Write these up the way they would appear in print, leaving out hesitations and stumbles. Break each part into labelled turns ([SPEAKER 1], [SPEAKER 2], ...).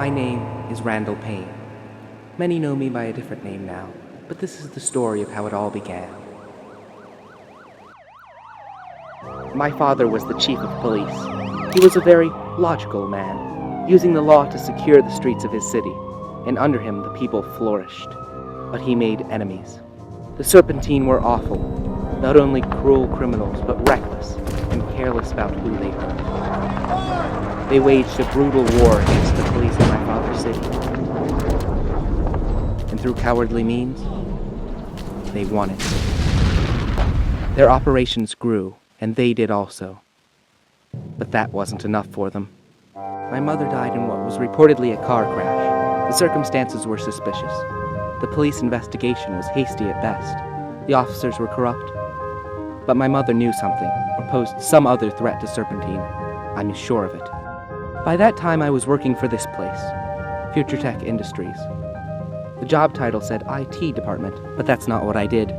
[SPEAKER 1] My name is Randall Payne. Many know me by a different name now, but this is the story of how it all began. My father was the chief of police. He was a very logical man, using the law to secure the streets of his city, and under him the people flourished. But he made enemies. The Serpentine were awful, not only cruel criminals, but reckless and careless about who they hurt. They waged a brutal war against the police in my father's city. And through cowardly means, they won it. Their operations grew, and they did also. But that wasn't enough for them. My mother died in what was reportedly a car crash. The circumstances were suspicious. The police investigation was hasty at best. The officers were corrupt. But my mother knew something, or posed some other threat to Serpentine. I'm sure of it. By that time, I was working for this place, Future Tech Industries. The job title said IT department, but that's not what I did.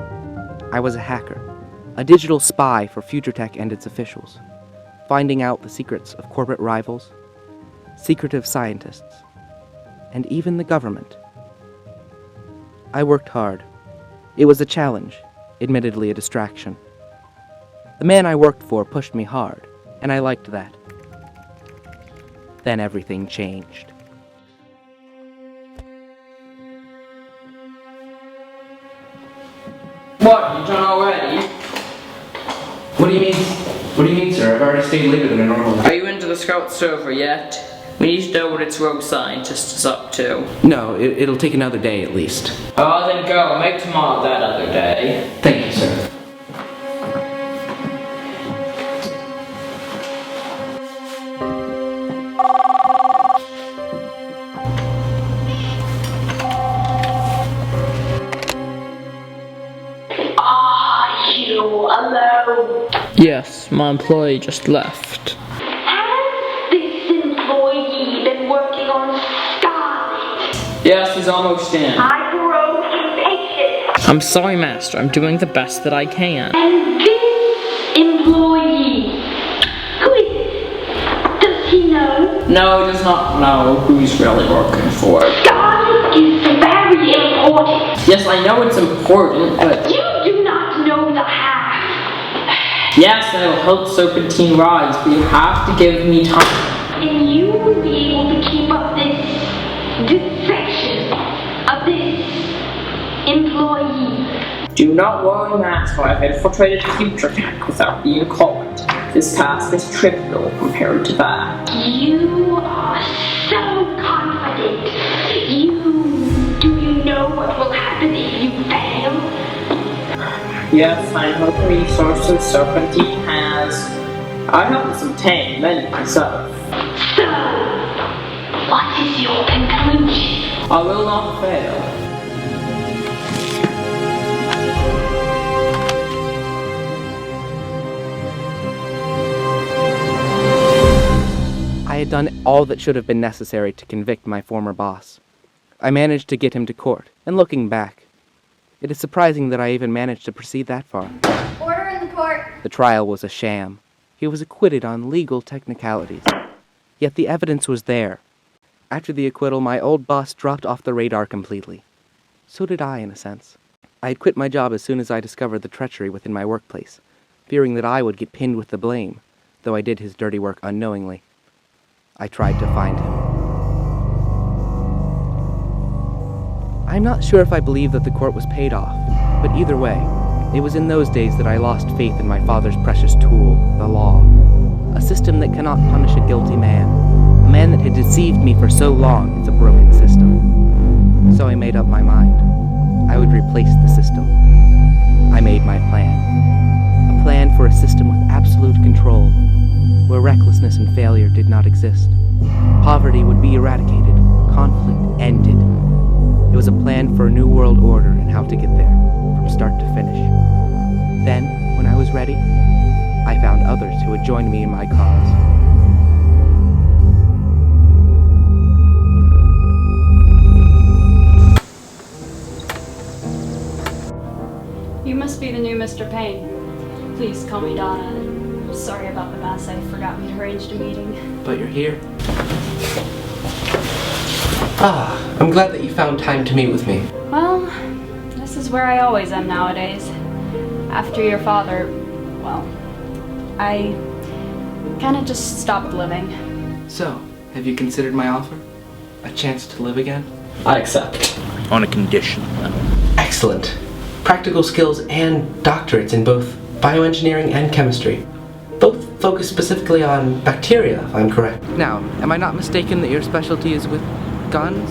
[SPEAKER 1] I was a hacker, a digital spy for Future Tech and its officials, finding out the secrets of corporate rivals, secretive scientists, and even the government. I worked hard. It was a challenge, admittedly a distraction. The man I worked for pushed me hard, and I liked that. Then everything changed.
[SPEAKER 2] What, you done already?
[SPEAKER 1] What do you mean, sir? I've already stayed later than I normally do.
[SPEAKER 2] Are you into the scout server yet? We need to know what its rogue scientist is up to.
[SPEAKER 1] No, it'll take another day at least.
[SPEAKER 2] Oh, then go. Make tomorrow that other day.
[SPEAKER 1] Thank you, sir.
[SPEAKER 3] Are you alone?
[SPEAKER 2] Yes, my employee just left.
[SPEAKER 3] Has this employee been working on Sky?
[SPEAKER 2] Yes, he's almost in.
[SPEAKER 3] I grow impatient.
[SPEAKER 2] I'm sorry, Master. I'm doing the best that I can.
[SPEAKER 3] And this employee, who is it? Does he know?
[SPEAKER 2] No, he does not know who he's really working for.
[SPEAKER 3] Sky is very important.
[SPEAKER 2] Yes, I know it's important, but...
[SPEAKER 3] You do not know the half.
[SPEAKER 2] Yes, I will help Serpentine rise, but you have to give me time.
[SPEAKER 3] And you will be able to keep up this defection of this employee.
[SPEAKER 2] Do not worry, Master. I've infiltrated Future Tech without being caught. This task is trivial compared to that.
[SPEAKER 3] You are so confident. Do you know what will happen if you fail?
[SPEAKER 2] Yes, I know the resources Serpentine has. I helped obtain many myself.
[SPEAKER 3] So, what is your conclusion?
[SPEAKER 2] I will not fail.
[SPEAKER 1] I had done all that should have been necessary to convict my former boss. I managed to get him to court, and looking back, it is surprising that I even managed to proceed that far.
[SPEAKER 4] Order in the court.
[SPEAKER 1] The trial was a sham. He was acquitted on legal technicalities. Yet the evidence was there. After the acquittal, my old boss dropped off the radar completely. So did I, in a sense. I had quit my job as soon as I discovered the treachery within my workplace, fearing that I would get pinned with the blame, though I did his dirty work unknowingly. I tried to find him. I'm not sure if I believe that the court was paid off, but either way, it was in those days that I lost faith in my father's precious tool, the law. A system that cannot punish a guilty man. A man that had deceived me for so long is a broken system. So I made up my mind. I would replace the system. I made my plan. A plan for a system with absolute control, where recklessness and failure did not exist. Poverty would be eradicated, conflict ended. It was a plan for a new world order and how to get there, from start to finish. Then, when I was ready, I found others who would join me in my cause.
[SPEAKER 4] You must be the new Mr. Payne. Please call me Donna. Sorry about the mess. I forgot we'd arranged a meeting.
[SPEAKER 1] But you're here. I'm glad that you found time to meet with me.
[SPEAKER 4] Well, this is where I always am nowadays. After your father, well, I kinda just stopped living.
[SPEAKER 1] So, have you considered my offer? A chance to live again?
[SPEAKER 2] I accept.
[SPEAKER 5] On a condition, though.
[SPEAKER 1] Excellent. Practical skills and doctorates in both bioengineering and chemistry. Both focus specifically on bacteria, if I'm correct. Now, am I not mistaken that your specialty is with guns?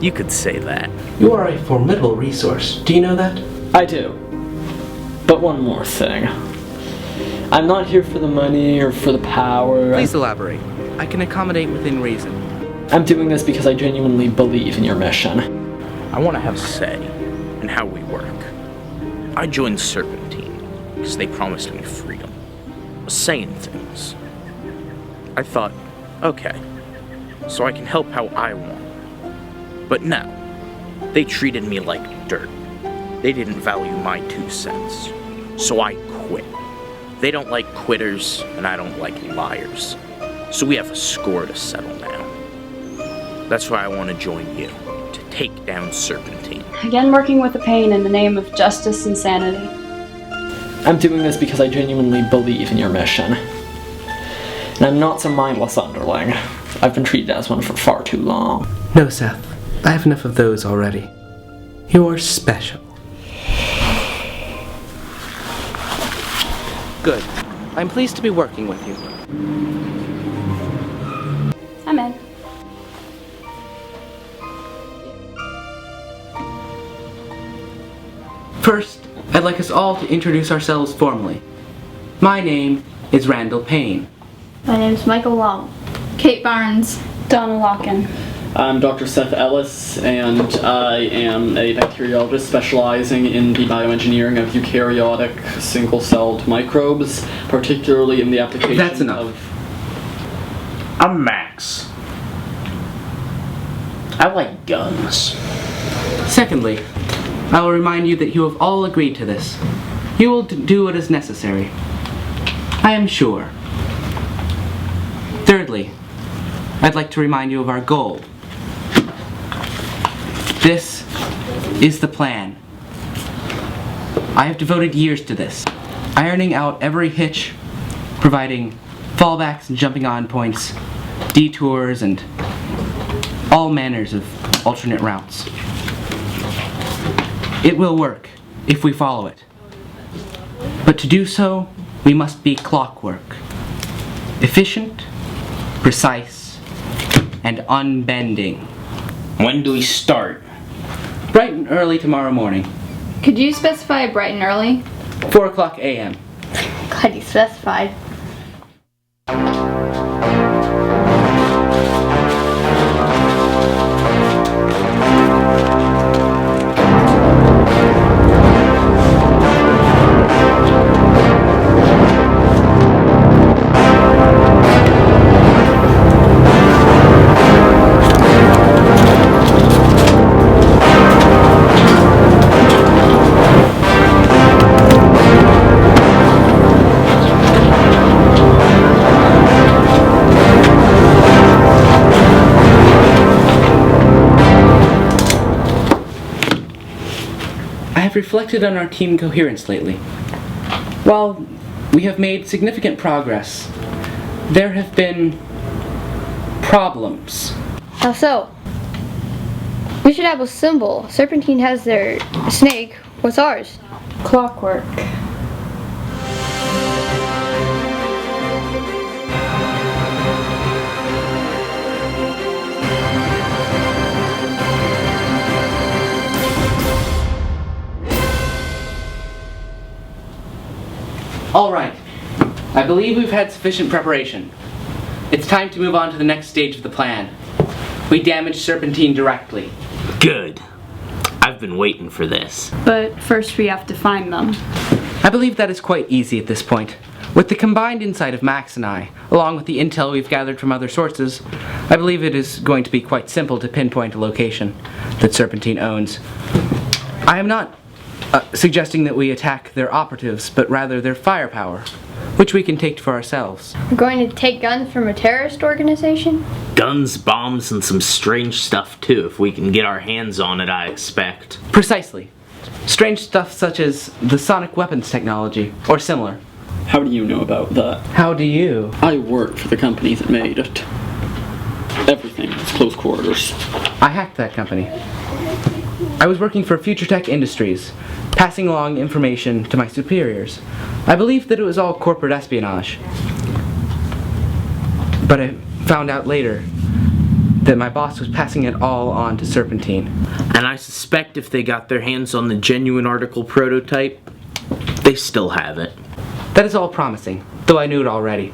[SPEAKER 5] You could say that.
[SPEAKER 1] You are a formidable resource. Do you know that?
[SPEAKER 2] I do. But one more thing. I'm not here for the money or for the power.
[SPEAKER 1] Please elaborate. I can accommodate within reason.
[SPEAKER 2] I'm doing this because I genuinely believe in your mission.
[SPEAKER 5] I want to have say in how we work. I joined Serpentine because they promised me freedom. A say in things. I thought, okay, so I can help how I want. But no, they treated me like dirt. They didn't value my 2 cents. So I quit. They don't like quitters, and I don't like liars. So we have a score to settle now. That's why I want to join you, to take down Serpentine.
[SPEAKER 4] Again, working with the Payne in the name of justice and sanity.
[SPEAKER 2] I'm doing this because I genuinely believe in your mission. And I'm not some mindless underling. I've been treated as one for far too long.
[SPEAKER 1] No, Seth. I have enough of those already. You're special. Good. I'm pleased to be working with you.
[SPEAKER 4] I'm in.
[SPEAKER 1] First, I'd like us all to introduce ourselves formally. My name is Randall Payne.
[SPEAKER 6] My name's Michael Long. Kate Barnes.
[SPEAKER 4] Donna Falkin.
[SPEAKER 7] I'm Dr. Seth Ellis, and I am a bacteriologist specializing in the bioengineering of eukaryotic single-celled microbes, particularly in the application
[SPEAKER 1] That's enough.
[SPEAKER 7] of...
[SPEAKER 5] I'm Max. I like guns.
[SPEAKER 1] Secondly, I will remind you that you have all agreed to this. You will do what is necessary. I am sure. Thirdly, I'd like to remind you of our goal. This is the plan. I have devoted years to this, ironing out every hitch, providing fallbacks and jumping on points, detours, and all manners of alternate routes. It will work if we follow it. But to do so, we must be clockwork. Efficient, precise, and unbending.
[SPEAKER 5] When do we start?
[SPEAKER 1] Bright and early tomorrow morning.
[SPEAKER 6] Could you specify bright and early?
[SPEAKER 1] 4:00 a.m.
[SPEAKER 6] God, you specified.
[SPEAKER 1] I have reflected on our team coherence lately. While we have made significant progress, there have been problems.
[SPEAKER 6] How so? We should have a symbol. Serpentine has their snake. What's ours?
[SPEAKER 4] Clockwork.
[SPEAKER 1] All right. I believe we've had sufficient preparation. It's time to move on to the next stage of the plan. We damage Serpentine directly.
[SPEAKER 5] Good. I've been waiting for this.
[SPEAKER 4] But first we have to find them.
[SPEAKER 1] I believe that is quite easy at this point. With the combined insight of Max and I, along with the intel we've gathered from other sources, I believe it is going to be quite simple to pinpoint a location that Serpentine owns. I am not suggesting that we attack their operatives, but rather their firepower, which we can take for ourselves.
[SPEAKER 6] We're going to take guns from a terrorist organization?
[SPEAKER 5] Guns, bombs, and some strange stuff too, if we can get our hands on it, I expect.
[SPEAKER 1] Precisely. Strange stuff such as the sonic weapons technology, or similar.
[SPEAKER 7] How do you know about that?
[SPEAKER 1] How do you?
[SPEAKER 7] I work for the company that made it. Everything is close quarters.
[SPEAKER 1] I hacked that company. I was working for Future Tech Industries, passing along information to my superiors. I believed that it was all corporate espionage. But I found out later that my boss was passing it all on to Serpentine.
[SPEAKER 5] And I suspect if they got their hands on the genuine article prototype, they still have it.
[SPEAKER 1] That is all promising, though I knew it already.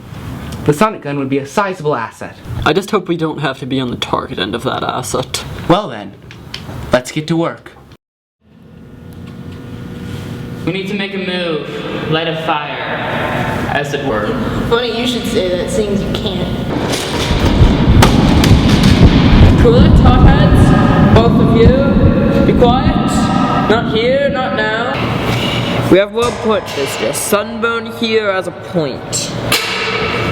[SPEAKER 1] The sonic gun would be a sizable asset.
[SPEAKER 2] I just hope we don't have to be on the target end of that asset.
[SPEAKER 1] Well then, let's get to work.
[SPEAKER 8] We need to make a move, light a fire, as it were.
[SPEAKER 9] Funny you should say that, seeing as you can't.
[SPEAKER 8] Cool it, hotheads? Both of you? Be quiet. Not here, not now. We have well put this, just sunburn here as a point.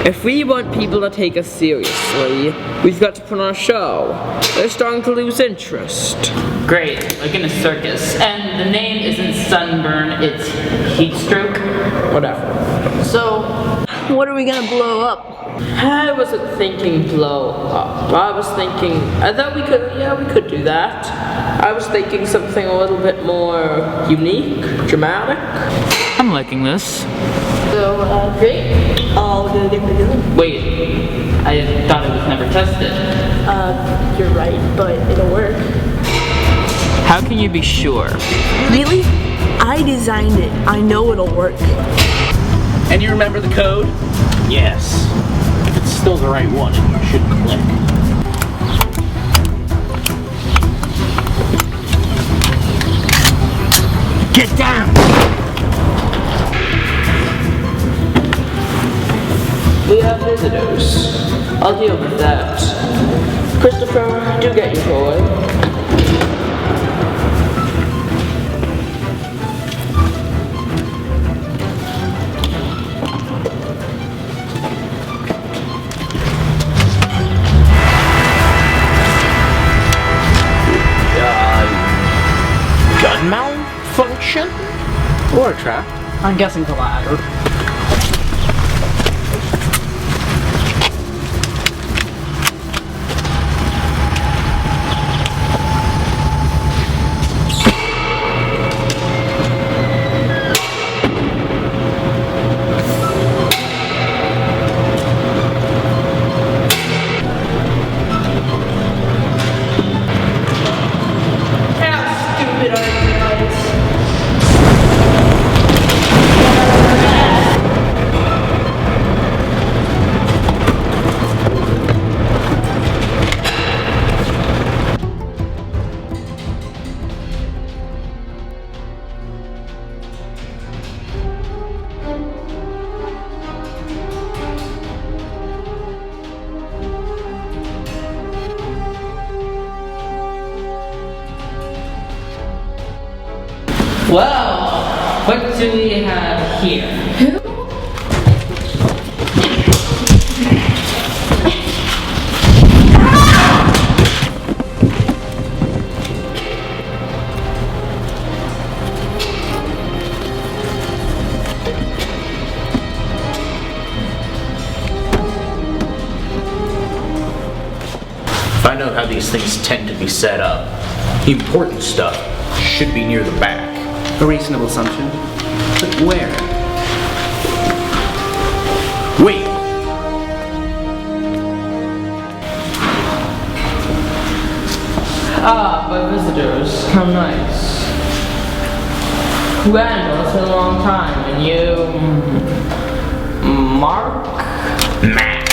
[SPEAKER 8] If we want people to take us seriously, we've got to put on a show. They're starting to lose interest. Great, like in a circus. And the name isn't sunburn, it's heat stroke. Whatever.
[SPEAKER 9] So, what are we gonna blow up?
[SPEAKER 8] I wasn't thinking blow up. I thought we could do that. I was thinking something a little bit more unique, dramatic. I'm liking this.
[SPEAKER 9] So, great. I'll go get the gun.
[SPEAKER 8] Wait, I thought it was never tested.
[SPEAKER 9] You're right, but it'll work.
[SPEAKER 8] How can you be sure?
[SPEAKER 9] Really? I designed it. I know it'll work.
[SPEAKER 1] And you remember the code?
[SPEAKER 5] Yes. If it's still the right one, it should click. Get down!
[SPEAKER 8] We have visitors. I'll deal with that. Christopher, do get your toy.
[SPEAKER 5] Gun malfunction?
[SPEAKER 1] Or a trap.
[SPEAKER 8] I'm guessing the latter. Well, what do we have here?
[SPEAKER 5] If I know how these things tend to be set up, the important stuff should be near the back.
[SPEAKER 1] A reasonable assumption. But where?
[SPEAKER 5] Wait!
[SPEAKER 8] Ah, my visitors. How nice. Randall, it's been a long time, and you... Mark?
[SPEAKER 5] Max!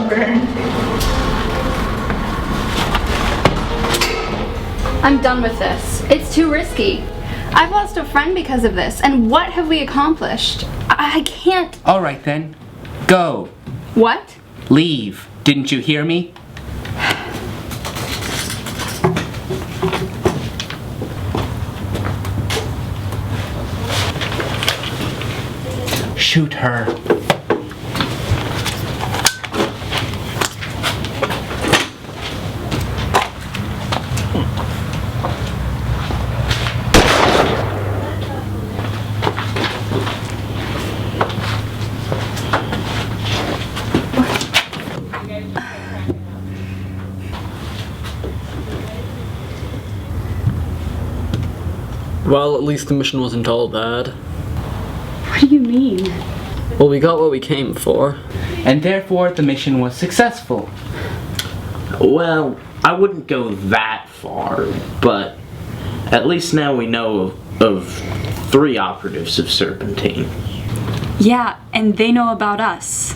[SPEAKER 6] sunburn.
[SPEAKER 4] I'm done with this. It's too risky. I've lost a friend because of this, and what have we accomplished? I can't.
[SPEAKER 1] All right then. Go.
[SPEAKER 4] What?
[SPEAKER 1] Leave. Didn't you hear me? Shoot her.
[SPEAKER 7] Well, at least the mission wasn't all bad.
[SPEAKER 4] What do you mean?
[SPEAKER 7] Well, we got what we came for.
[SPEAKER 1] And therefore the mission was successful.
[SPEAKER 5] Well, I wouldn't go that far, but at least now we know of 3 operatives of Serpentine.
[SPEAKER 4] Yeah, and they know about us.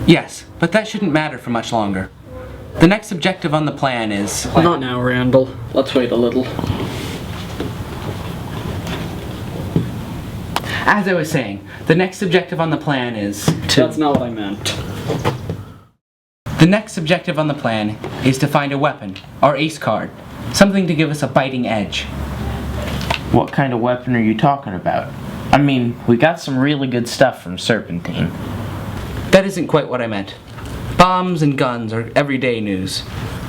[SPEAKER 1] Yes, but that shouldn't matter for much longer. The next objective on the plan is...
[SPEAKER 7] Not now, Randall. Let's wait a little.
[SPEAKER 1] As I was saying, the next objective on the plan is to...
[SPEAKER 7] That's not what I meant.
[SPEAKER 1] The next objective on the plan is to find a weapon, our ace card. Something to give us a biting edge.
[SPEAKER 5] What kind of weapon are you talking about? I mean, we got some really good stuff from Serpentine.
[SPEAKER 1] That isn't quite what I meant. Bombs and guns are everyday news.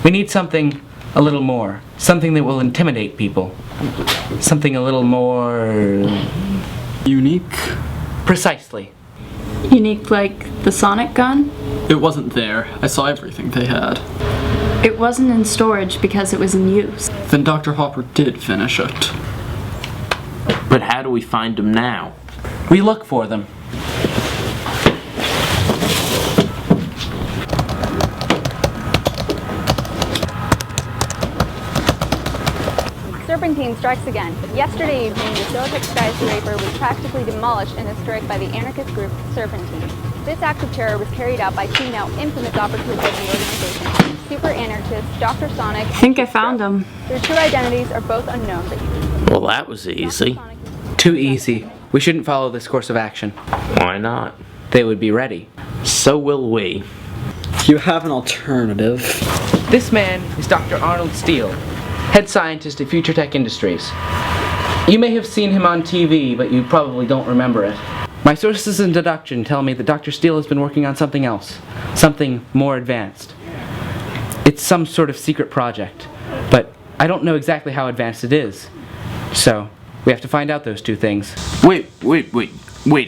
[SPEAKER 1] We need something a little more. Something that will intimidate people. Something a little more...
[SPEAKER 7] Unique?
[SPEAKER 1] Precisely.
[SPEAKER 4] Unique like the sonic gun?
[SPEAKER 7] It wasn't there. I saw everything they had.
[SPEAKER 4] It wasn't in storage because it was in use.
[SPEAKER 7] Then Dr. Hopper did finish it.
[SPEAKER 5] But how do we find them now?
[SPEAKER 1] We look for them.
[SPEAKER 10] Serpentine strikes again. Yesterday evening, the Silicate skyscraper was practically demolished in a strike by the anarchist group Serpentine. This act of terror was carried out by 2 now infamous operatives of the organization, super anarchists Dr. Sonic.
[SPEAKER 4] I think I found them.
[SPEAKER 10] Their true identities are both unknown, but
[SPEAKER 5] Well, that was easy.
[SPEAKER 1] Too easy. We shouldn't follow this course of action.
[SPEAKER 5] Why not?
[SPEAKER 1] They would be ready.
[SPEAKER 5] So will we.
[SPEAKER 7] You have an alternative.
[SPEAKER 1] This man is Dr. Arnold Steele, head scientist at Future Tech Industries. You may have seen him on TV, but you probably don't remember it. My sources in deduction tell me that Dr. Steele has been working on something else, something more advanced. It's some sort of secret project, but I don't know exactly how advanced it is. So, we have to find out those 2 things.
[SPEAKER 5] Wait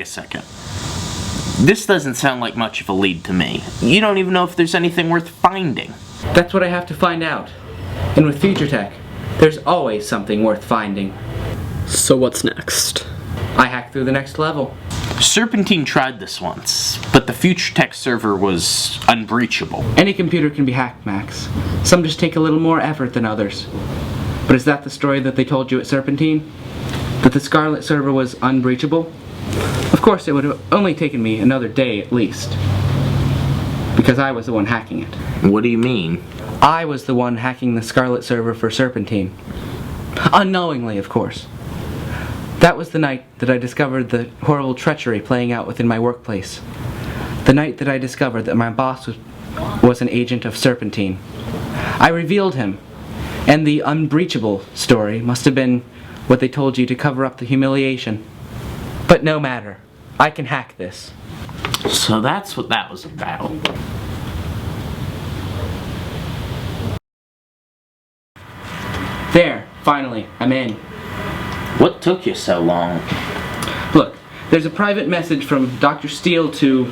[SPEAKER 5] a second. This doesn't sound like much of a lead to me. You don't even know if there's anything worth finding.
[SPEAKER 1] That's what I have to find out. And with Future Tech, there's always something worth finding.
[SPEAKER 7] So what's next?
[SPEAKER 1] I hacked through the next level.
[SPEAKER 5] Serpentine tried this once, but the Future Tech server was unbreachable.
[SPEAKER 1] Any computer can be hacked, Max. Some just take a little more effort than others. But is that the story that they told you at Serpentine? That the Scarlet server was unbreachable? Of course, it would have only taken me another day at least. Because I was the one hacking it.
[SPEAKER 5] What do you mean?
[SPEAKER 1] I was the one hacking the Scarlet server for Serpentine. Unknowingly, of course. That was the night that I discovered the horrible treachery playing out within my workplace. The night that I discovered that my boss was an agent of Serpentine. I revealed him, and the unbreachable story must have been what they told you to cover up the humiliation. But no matter. I can hack this.
[SPEAKER 5] So that's what that was about.
[SPEAKER 1] There, finally, I'm in.
[SPEAKER 5] What took you so long?
[SPEAKER 1] Look, there's a private message from Dr. Steele to...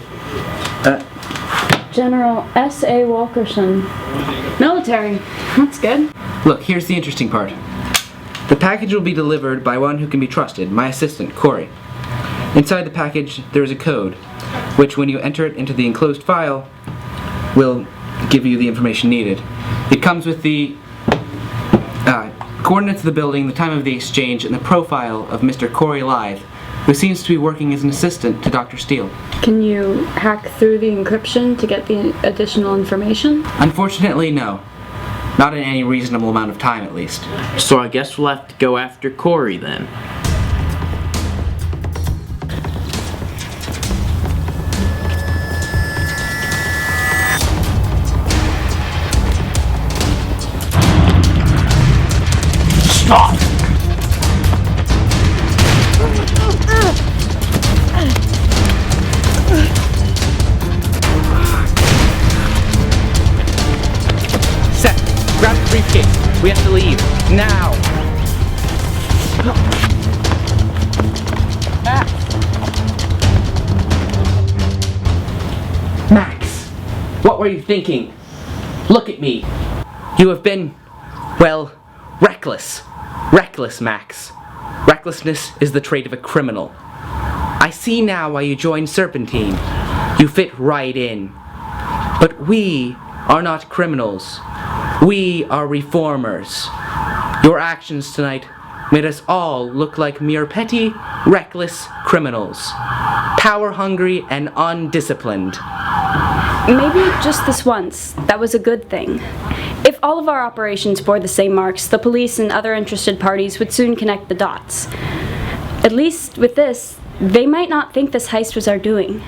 [SPEAKER 4] General S.A. Wilkerson. Military. That's good.
[SPEAKER 1] Look, here's the interesting part. The package will be delivered by one who can be trusted, my assistant, Corey. Inside the package, there is a code, which when you enter it into the enclosed file, will give you the information needed. It comes with the coordinates of the building, the time of the exchange, and the profile of Mr. Corey Lithe, who seems to be working as an assistant to Dr. Steele.
[SPEAKER 4] Can you hack through the encryption to get the additional information?
[SPEAKER 1] Unfortunately, no. Not in any reasonable amount of time, at least.
[SPEAKER 5] So I guess we'll have to go after Corey then. Stop!
[SPEAKER 1] Seth, grab the briefcase. We have to leave. Now! Max! What were you thinking? Look at me. You have been, well, reckless. Reckless, Max. Recklessness is the trait of a criminal. I see now why you joined Serpentine. You fit right in. But we are not criminals. We are reformers. Your actions tonight made us all look like mere petty, reckless criminals. Power-hungry and undisciplined.
[SPEAKER 4] Maybe just this once. That was a good thing. If all of our operations bore the same marks, the police and other interested parties would soon connect the dots. At least with this, they might not think this heist was our doing.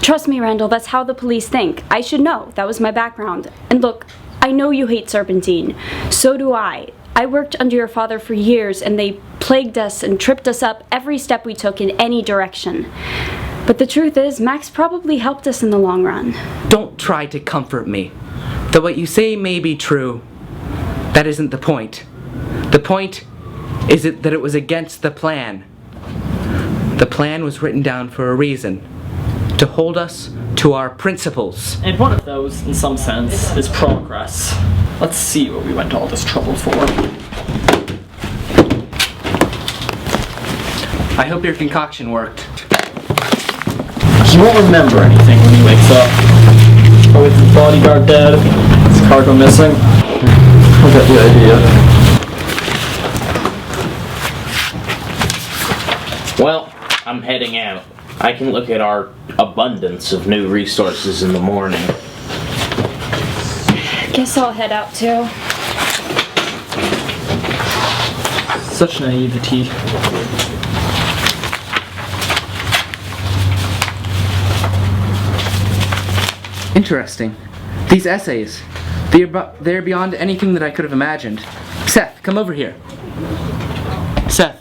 [SPEAKER 4] Trust me, Randall, that's how the police think. I should know. That was my background. And look, I know you hate Serpentine. So do I. I worked under your father for years, and they plagued us and tripped us up every step we took in any direction. But the truth is, Max probably helped us in the long run.
[SPEAKER 1] Don't try to comfort me. Though what you say may be true, that isn't the point. The point is that it was against the plan. The plan was written down for a reason. To hold us to our principles.
[SPEAKER 2] And one of those, in some sense, is progress. Let's see what we went to all this trouble for.
[SPEAKER 1] I hope your concoction worked.
[SPEAKER 2] He won't remember anything when he wakes up. Oh, is his bodyguard dead? Is cargo missing? I got the idea.
[SPEAKER 5] Well, I'm heading out. I can look at our abundance of new resources in the morning.
[SPEAKER 4] Guess I'll head out too.
[SPEAKER 2] Such naivety.
[SPEAKER 1] Interesting. These essays, they're beyond anything that I could have imagined. Seth, come over here. Seth.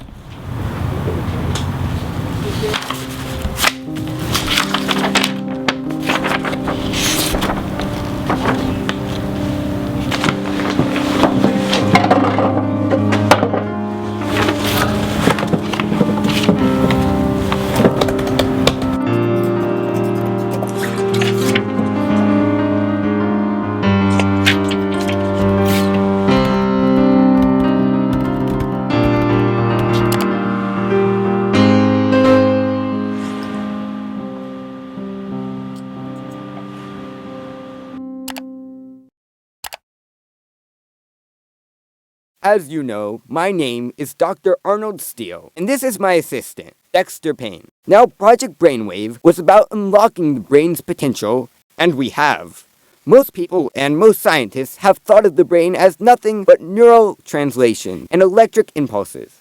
[SPEAKER 11] As you know, my name is Dr. Arnold Steele, and this is my assistant, Dexter Payne. Now, Project Brainwave was about unlocking the brain's potential, and we have. Most people and most scientists have thought of the brain as nothing but neural translation and electric impulses.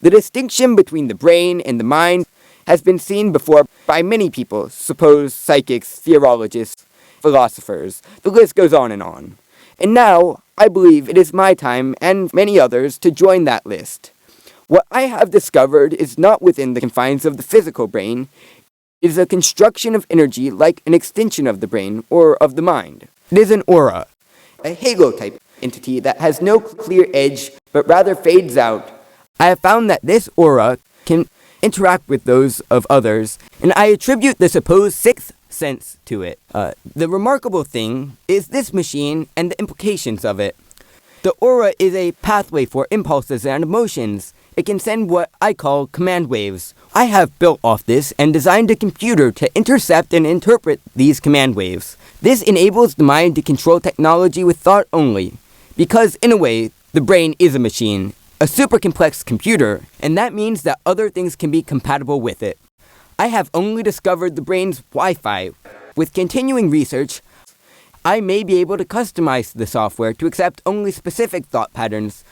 [SPEAKER 11] The distinction between the brain and the mind has been seen before by many people, suppose psychics, theologists, philosophers. The list goes on and on. And now, I believe it is my time, and many others, to join that list. What I have discovered is not within the confines of the physical brain. It is a construction of energy like an extension of the brain, or of the mind. It is an aura, a halo-type entity that has no clear edge, but rather fades out. I have found that this aura can interact with those of others, and I attribute the supposed sixth sense to it. The remarkable thing is this machine and the implications of it. The aura is a pathway for impulses and emotions. It can send what I call command waves. I have built off this and designed a computer to intercept and interpret these command waves. This enables the mind to control technology with thought only. Because, in a way, the brain is a machine, a super complex computer, and that means that other things can be compatible with it. I have only discovered the brain's Wi-Fi. With continuing research, I may be able to customize the software to accept only specific thought patterns.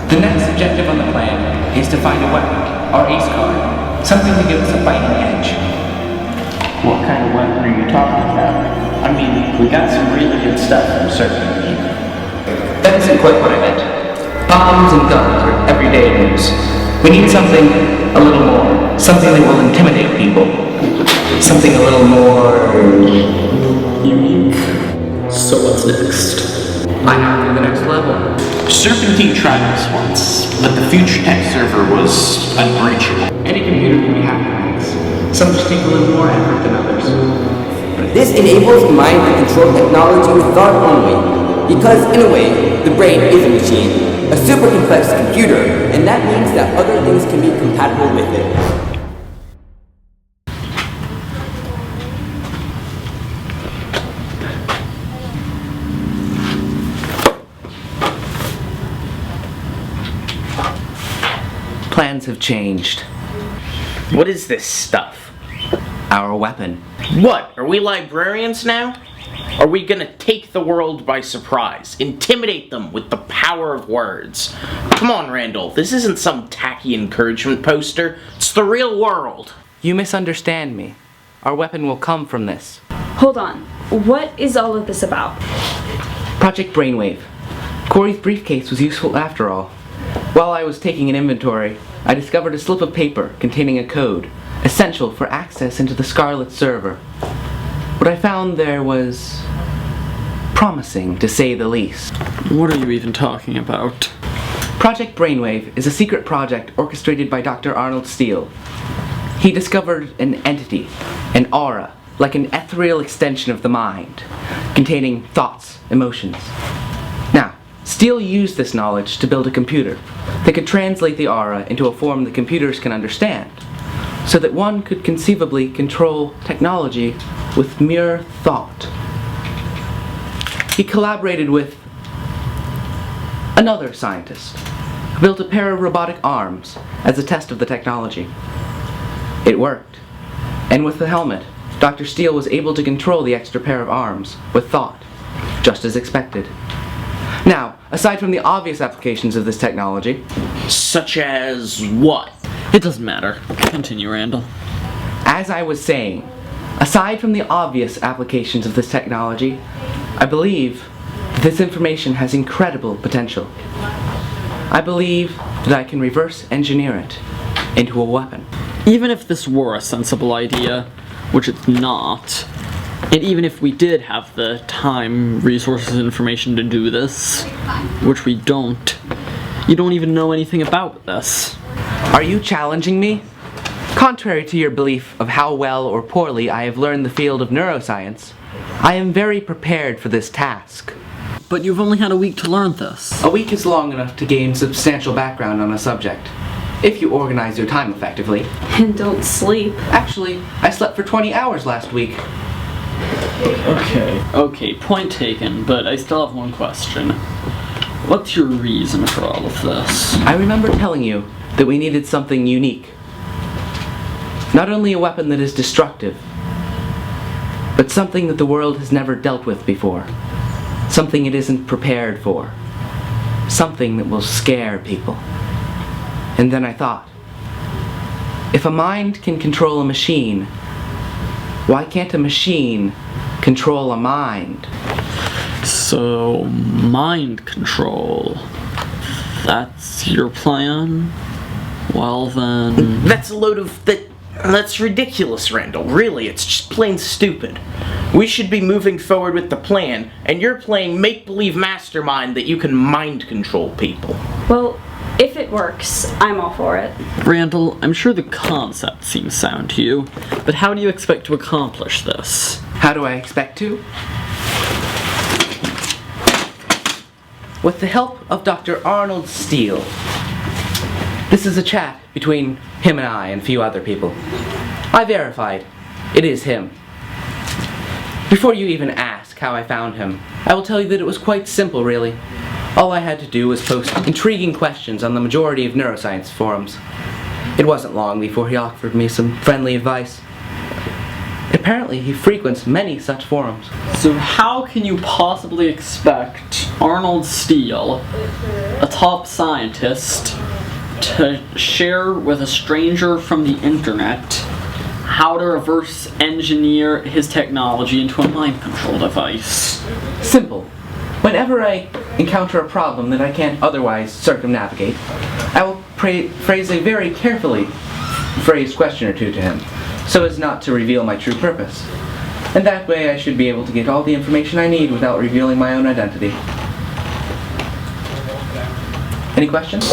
[SPEAKER 1] The next objective on the plan is to find a weapon, our ace card, something to give us a fighting edge.
[SPEAKER 5] What kind of weapon are you talking about? I mean, we got some really good stuff from Serpentine.
[SPEAKER 1] That isn't quite what I meant. Bombs and guns are everyday news. We need something a little more. Something that will intimidate people. Something a little more
[SPEAKER 2] unique. So what's next?
[SPEAKER 1] I have to the next level.
[SPEAKER 5] Serpentine tried this once, but the future tech server was unbreachable.
[SPEAKER 1] Any computer can be hacked, Max. Some just take a little more effort than others.
[SPEAKER 11] This enables the mind to control technology with thought only, because in a way, the brain is a machine, a super complex computer, and that means that other things can be compatible with it.
[SPEAKER 1] Plans have changed.
[SPEAKER 5] What is this stuff?
[SPEAKER 1] Our weapon.
[SPEAKER 5] What? Are we librarians now? Are we gonna take the world by surprise? Intimidate them with the power of words? Come on, Randall. This isn't some tacky encouragement poster. It's the real world.
[SPEAKER 1] You misunderstand me. Our weapon will come from this.
[SPEAKER 4] Hold on. What is all of this about?
[SPEAKER 1] Project Brainwave. Corey's briefcase was useful after all. While I was taking an inventory, I discovered a slip of paper containing a code, essential for access into the Scarlet server. What I found there was promising, to say the least.
[SPEAKER 2] What are you even talking about?
[SPEAKER 1] Project Brainwave is a secret project orchestrated by Dr. Arnold Steele. He discovered an entity, an aura, like an ethereal extension of the mind, containing thoughts, emotions. Now, Steele used this knowledge to build a computer that could translate the aura into a form the computers can understand, so that one could conceivably control technology with mere thought. He collaborated with another scientist who built a pair of robotic arms as a test of the technology. It worked, and with the helmet, Dr. Steele was able to control the extra pair of arms with thought, just as expected. Now, aside from the obvious applications of this technology...
[SPEAKER 5] Such as what?
[SPEAKER 2] It doesn't matter. Continue, Randall.
[SPEAKER 1] As I was saying, aside from the obvious applications of this technology, I believe that this information has incredible potential. I believe that I can reverse engineer it into a weapon.
[SPEAKER 2] Even if this were a sensible idea, which it's not, and even if we did have the time, resources, and information to do this, which we don't, you don't even know anything about this.
[SPEAKER 1] Are you challenging me? Contrary to your belief of how well or poorly I have learned the field of neuroscience, I am very prepared for this task.
[SPEAKER 2] But you've only had a week to learn this.
[SPEAKER 1] A week is long enough to gain substantial background on a subject, if you organize your time effectively.
[SPEAKER 4] And don't sleep.
[SPEAKER 1] Actually, I slept for 20 hours last week.
[SPEAKER 2] Okay, point taken, but I still have one question. What's your reason for all of this?
[SPEAKER 1] I remember telling you that we needed something unique. Not only a weapon that is destructive, but something that the world has never dealt with before. Something it isn't prepared for. Something that will scare people. And then I thought, if a mind can control a machine, why can't a machine control a mind?
[SPEAKER 2] So, mind control. That's your plan? Well then...
[SPEAKER 5] That's a load of... That's ridiculous, Randall. Really, it's just plain stupid. We should be moving forward with the plan, and you're playing make-believe mastermind that you can mind control people.
[SPEAKER 4] Well, if it works, I'm all for it.
[SPEAKER 2] Randall, I'm sure the concept seems sound to you, but how do you expect to accomplish this?
[SPEAKER 1] How do I expect to? With the help of Dr. Arnold Steele, This is a chat between him and I and a few other people. I verified. It is him. Before you even ask how I found him, I will tell you that it was quite simple, really. All I had to do was post intriguing questions on the majority of neuroscience forums. It wasn't long before he offered me some friendly advice. Apparently, he frequents many such forums.
[SPEAKER 2] So how can you possibly expect Arnold Steele, a top scientist, to share with a stranger from the internet how to reverse engineer his technology into a mind control device?
[SPEAKER 1] Simple. Whenever I encounter a problem that I can't otherwise circumnavigate, I will phrase a very carefully phrased question or two to him, so as not to reveal my true purpose. And that way I should be able to get all the information I need without revealing my own identity. Any questions?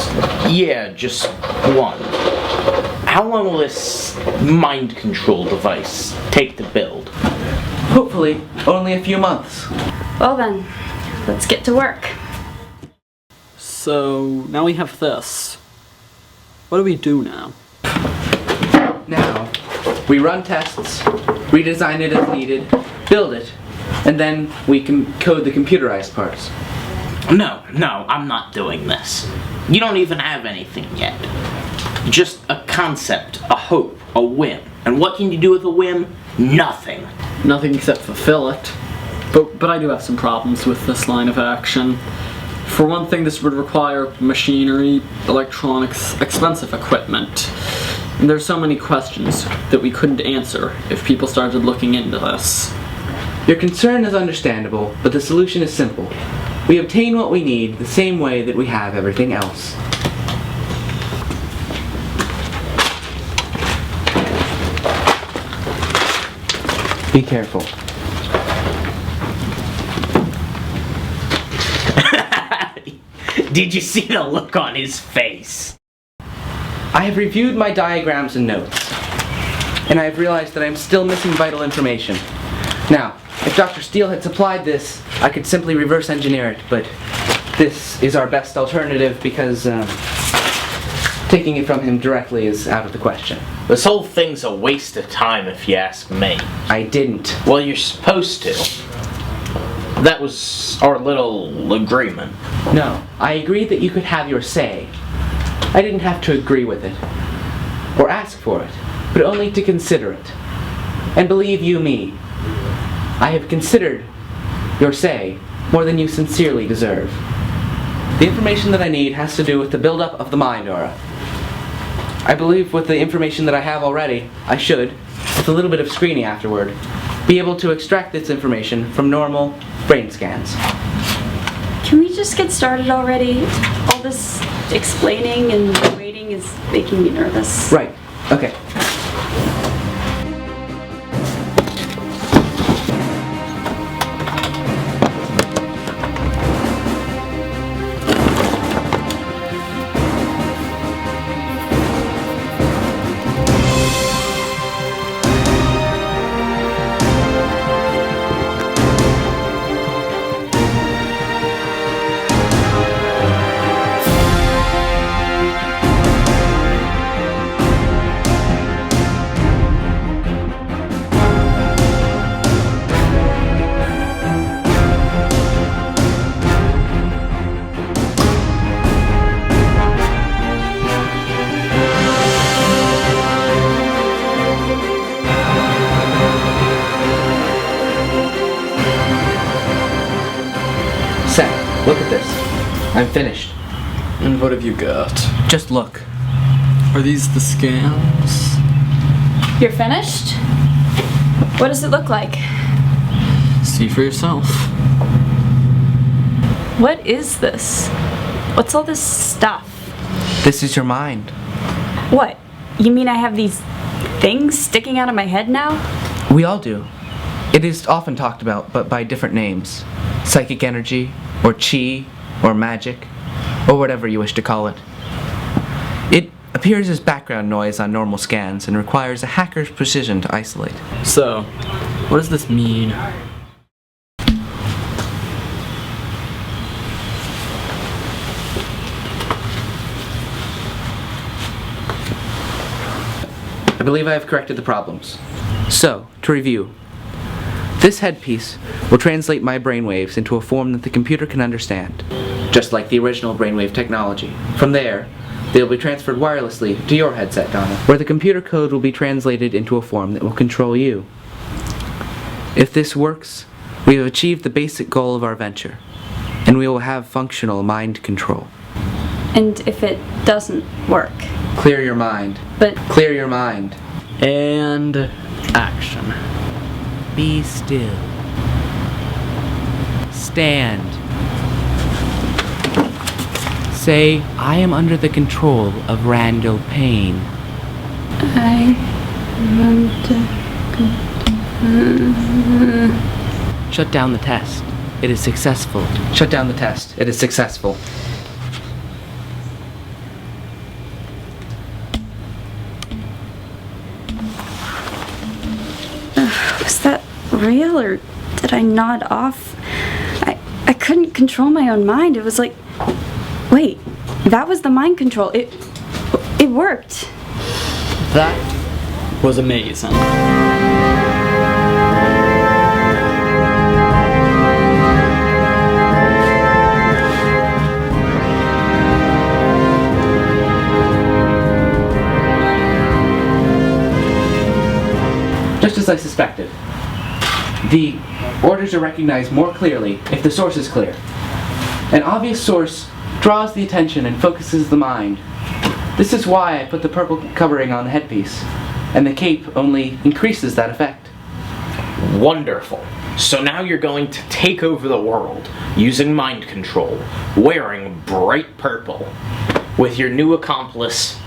[SPEAKER 5] Yeah, just one. How long will this mind control device take to build?
[SPEAKER 1] Hopefully, only a few months.
[SPEAKER 4] Well then, let's get to work.
[SPEAKER 2] So now we have this. What do we do now?
[SPEAKER 1] Now, we run tests, redesign it as needed, build it, and then we can code the computerized parts.
[SPEAKER 5] No, I'm not doing this. You don't even have anything yet. Just a concept, a hope, a whim. And what can you do with a whim? Nothing.
[SPEAKER 2] Nothing except fulfill it. But I do have some problems with this line of action. For one thing, this would require machinery, electronics, expensive equipment. And there's so many questions that we couldn't answer if people started looking into this.
[SPEAKER 1] Your concern is understandable, but the solution is simple. We obtain what we need the same way that we have everything else. Be careful.
[SPEAKER 5] Did you see the look on his face?
[SPEAKER 1] I have reviewed my diagrams and notes, and I have realized that I am still missing vital information. Now, if Dr. Steele had supplied this, I could simply reverse engineer it, but this is our best alternative because taking it from him directly is out of the question.
[SPEAKER 5] This whole thing's a waste of time if you ask me.
[SPEAKER 1] I didn't.
[SPEAKER 5] Well, you're supposed to. That was our little agreement.
[SPEAKER 1] No, I agreed that you could have your say. I didn't have to agree with it, or ask for it, but only to consider it. And believe you me, I have considered your say more than you sincerely deserve. The information that I need has to do with the buildup of the mind aura. I believe with the information that I have already, I should, with a little bit of screening afterward, be able to extract this information from normal brain scans.
[SPEAKER 4] Can we just get started already? All this explaining and waiting is making me nervous.
[SPEAKER 1] Right. Okay. Sam, look at this. I'm finished.
[SPEAKER 2] And what have you got?
[SPEAKER 1] Just look.
[SPEAKER 2] Are these the scans?
[SPEAKER 4] You're finished? What does it look like?
[SPEAKER 2] See for yourself.
[SPEAKER 4] What is this? What's all this stuff?
[SPEAKER 1] This is your mind.
[SPEAKER 4] What? You mean I have these things sticking out of my head now?
[SPEAKER 1] We all do. It is often talked about, but by different names. Psychic energy, or chi, or magic, or whatever you wish to call it. It appears as background noise on normal scans and requires a hacker's precision to isolate.
[SPEAKER 2] So, what does this mean?
[SPEAKER 1] I believe I have corrected the problems. So, to review. This headpiece will translate my brainwaves into a form that the computer can understand, just like the original brainwave technology. From there, they will be transferred wirelessly to your headset, Donna, where the computer code will be translated into a form that will control you. If this works, we have achieved the basic goal of our venture, and we will have functional mind control.
[SPEAKER 4] And if it doesn't work?
[SPEAKER 1] Clear your mind.
[SPEAKER 4] But
[SPEAKER 1] clear your mind.
[SPEAKER 2] And action.
[SPEAKER 1] Be still. Stand. Say, I am under the control of Randall Payne.
[SPEAKER 4] I want to...
[SPEAKER 1] Shut down the test. It is successful. Shut down the test. It is successful.
[SPEAKER 4] Was that real, or did I nod off? I couldn't control my own mind. It was like, wait, that was the mind control. It worked.
[SPEAKER 2] That was amazing.
[SPEAKER 1] Just as I suspected. The orders are recognized more clearly if the source is clear. An obvious source draws the attention and focuses the mind. This is why I put the purple covering on the headpiece, and the cape only increases that effect.
[SPEAKER 5] Wonderful. So now you're going to take over the world using mind control, wearing bright purple, with your new accomplice,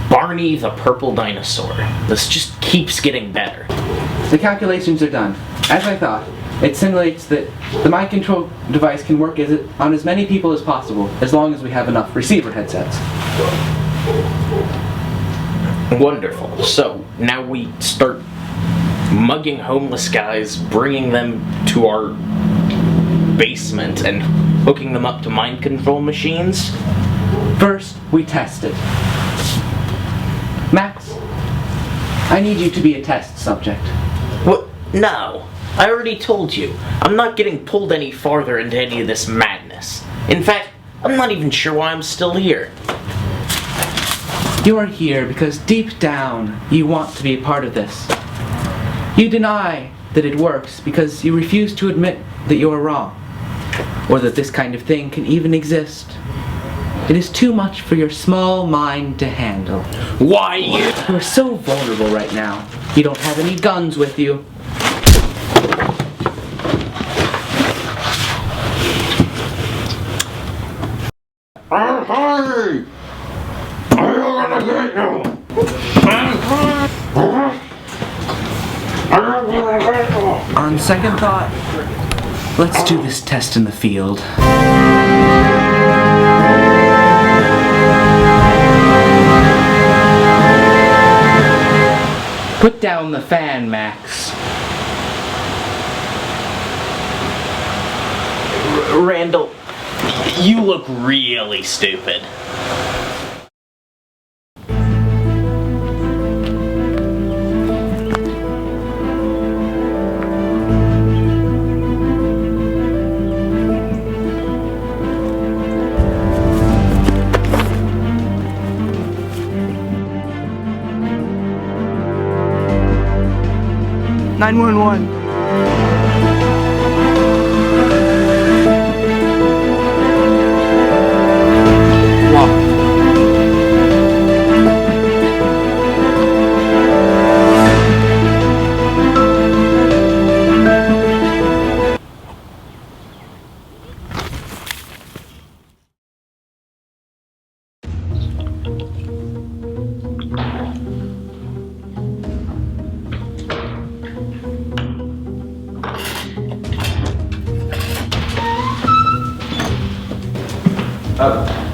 [SPEAKER 5] Barney the Purple Dinosaur. This just keeps getting better.
[SPEAKER 1] The calculations are done. As I thought, it simulates that the mind control device can work on as many people as possible, as long as we have enough receiver headsets.
[SPEAKER 5] Wonderful. So now we start mugging homeless guys, bringing them to our basement, and hooking them up to mind control machines?
[SPEAKER 1] First, we test it. Max, I need you to be a test subject.
[SPEAKER 5] What? No. I already told you. I'm not getting pulled any farther into any of this madness. In fact, I'm not even sure why I'm still here.
[SPEAKER 1] You are here because deep down, you want to be a part of this. You deny that it works because you refuse to admit that you are wrong, or that this kind of thing can even exist. It is too much for your small mind to handle.
[SPEAKER 5] Why?
[SPEAKER 1] You are so vulnerable right now. You don't have any guns with you. On second thought, let's do this test in the field. Put down the fan, Max.
[SPEAKER 5] Randall, you look really stupid.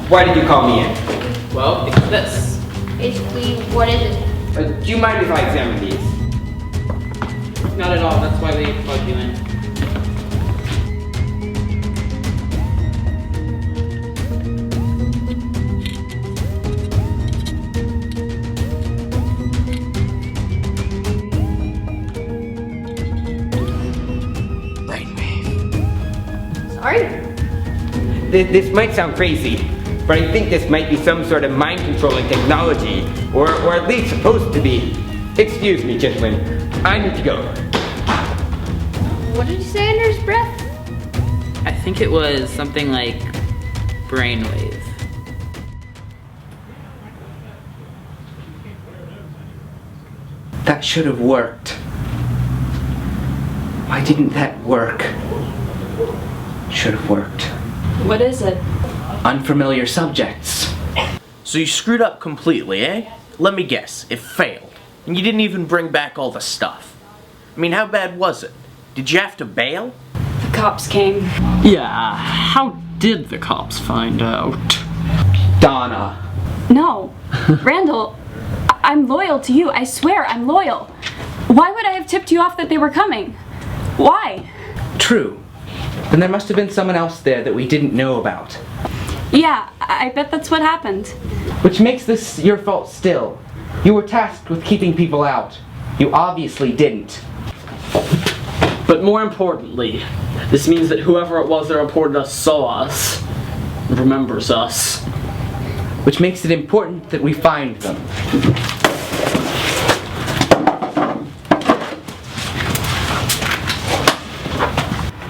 [SPEAKER 11] Why did you call me in?
[SPEAKER 8] Well, it's this.
[SPEAKER 6] Basically, what is it?
[SPEAKER 11] Do you mind if I examine these?
[SPEAKER 8] Not at all, that's why we plugged you in.
[SPEAKER 11] this might sound crazy, but I think this might be some sort of mind-controlling technology, or at least supposed to be. Excuse me, gentlemen. I need to go.
[SPEAKER 6] What did you say under his breath?
[SPEAKER 8] I think it was something like Brainwave.
[SPEAKER 1] That should have worked. Why didn't that work? Should have worked.
[SPEAKER 4] What is it?
[SPEAKER 1] Unfamiliar subjects.
[SPEAKER 5] So you screwed up completely, eh? Let me guess, it failed. And you didn't even bring back all the stuff. I mean, how bad was it? Did you have to bail?
[SPEAKER 4] The cops came.
[SPEAKER 2] Yeah, how did the cops find out?
[SPEAKER 1] Donna.
[SPEAKER 4] No. Randall, I'm loyal to you. I swear, I'm loyal. Why would I have tipped you off that they were coming? Why?
[SPEAKER 1] True. Then there must have been someone else there that we didn't know about.
[SPEAKER 4] Yeah, I bet that's what happened.
[SPEAKER 1] Which makes this your fault still. You were tasked with keeping people out. You obviously didn't.
[SPEAKER 2] But more importantly, this means that whoever it was that reported us saw us, and remembers us.
[SPEAKER 1] Which makes it important that we find them.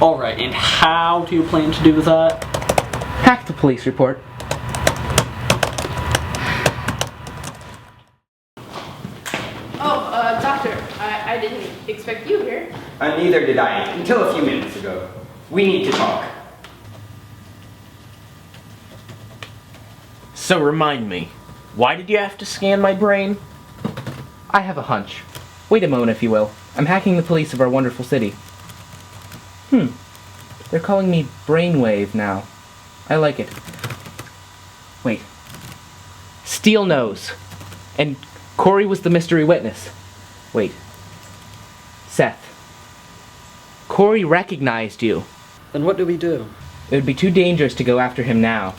[SPEAKER 2] Alright, and how do you plan to do that?
[SPEAKER 1] Hack the police report.
[SPEAKER 12] Doctor, I didn't expect you here.
[SPEAKER 11] Neither did I, until a few minutes ago. We need to talk.
[SPEAKER 5] So remind me, why did you have to scan my brain?
[SPEAKER 1] I have a hunch. Wait a moment, if you will. I'm hacking the police of our wonderful city. They're calling me Brainwave now. I like it. Wait. Steele knows. And Corey was the mystery witness. Wait. Seth. Corey recognized you.
[SPEAKER 2] Then what do we do?
[SPEAKER 1] It would be too dangerous to go after him now.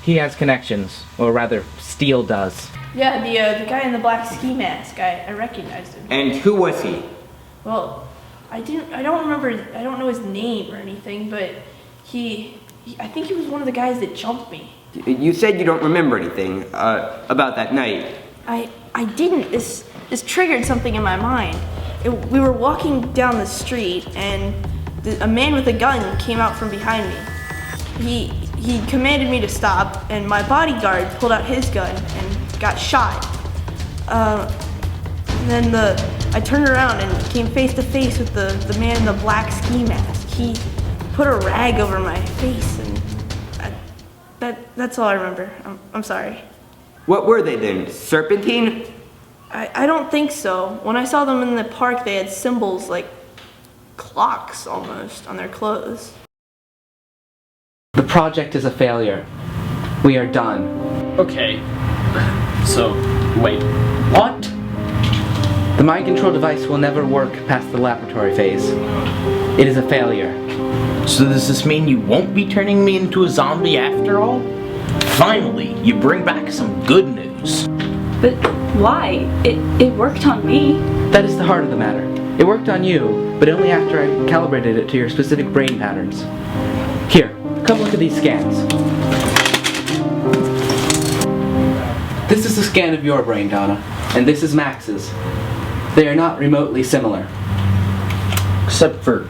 [SPEAKER 1] He has connections, or rather, Steele does.
[SPEAKER 12] Yeah, the guy in the black ski mask. I recognized him.
[SPEAKER 11] And who was he?
[SPEAKER 12] Well, I don't remember. I don't know his name or anything, but I think he was one of the guys that jumped me.
[SPEAKER 11] You said you don't remember anything about that night.
[SPEAKER 12] I didn't. This triggered something in my mind. We were walking down the street, and a man with a gun came out from behind me. He commanded me to stop, and my bodyguard pulled out his gun and got shot. Then I turned around and came face to face with the man in the black ski mask. He put a rag over my face, and that's all I remember. I'm sorry.
[SPEAKER 11] What were they then? Serpentine?
[SPEAKER 12] I don't think so. When I saw them in the park, they had symbols like clocks almost on their clothes.
[SPEAKER 1] The project is a failure. We are done.
[SPEAKER 2] Okay. So, wait. What?
[SPEAKER 1] The mind control device will never work past the laboratory phase. It is a failure.
[SPEAKER 5] So does this mean you won't be turning me into a zombie after all? Finally, you bring back some good news.
[SPEAKER 4] But why? It worked on me.
[SPEAKER 1] That is the heart of the matter. It worked on you, but only after I calibrated it to your specific brain patterns. Here, come look at these scans. This is a scan of your brain, Donna, and this is Max's. They are not remotely similar.
[SPEAKER 5] Except for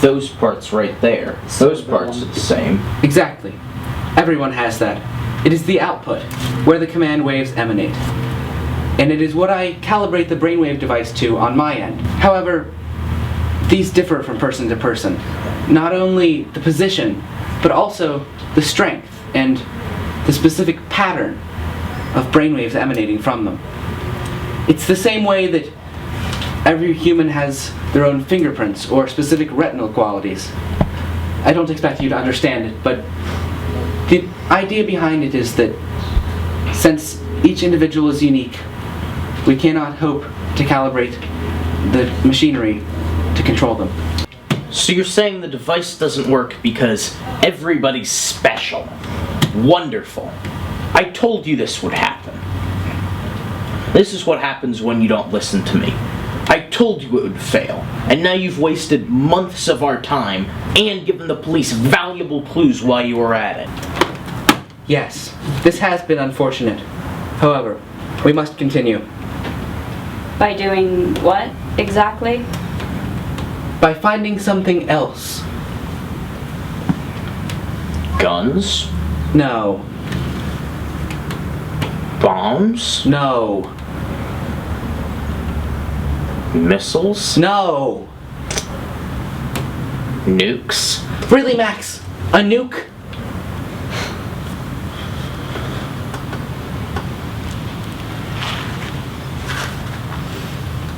[SPEAKER 5] those parts right there. Those parts are the same.
[SPEAKER 1] Exactly. Everyone has that. It is the output, where the command waves emanate. And it is what I calibrate the brainwave device to on my end. However, these differ from person to person. Not only the position, but also the strength and the specific pattern of brainwaves emanating from them. It's the same way that every human has their own fingerprints or specific retinal qualities. I don't expect you to understand it, but the idea behind it is that since each individual is unique, we cannot hope to calibrate the machinery to control them.
[SPEAKER 5] So you're saying the device doesn't work because everybody's special. Wonderful. I told you this would happen. This is what happens when you don't listen to me. I told you it would fail, and now you've wasted months of our time and given the police valuable clues while you were at it.
[SPEAKER 1] Yes, this has been unfortunate. However, we must continue.
[SPEAKER 4] By doing what, exactly?
[SPEAKER 1] By finding something else.
[SPEAKER 5] Guns?
[SPEAKER 1] No.
[SPEAKER 5] Bombs?
[SPEAKER 1] No.
[SPEAKER 5] Missiles?
[SPEAKER 1] No.
[SPEAKER 5] Nukes?
[SPEAKER 1] Really, Max? A nuke?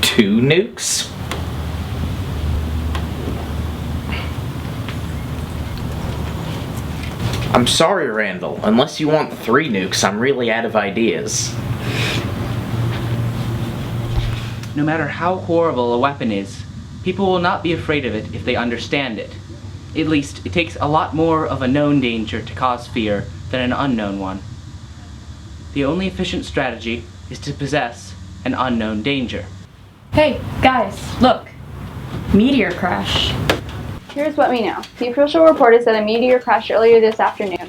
[SPEAKER 5] Two nukes? I'm sorry, Randall. Unless you want 3 nukes, I'm really out of ideas.
[SPEAKER 1] No matter how horrible a weapon is, people will not be afraid of it if they understand it. At least, it takes a lot more of a known danger to cause fear than an unknown one. The only efficient strategy is to possess an unknown danger.
[SPEAKER 4] Hey, guys, look. Meteor crash.
[SPEAKER 10] Here's what we know. The official report is that a meteor crashed earlier this afternoon,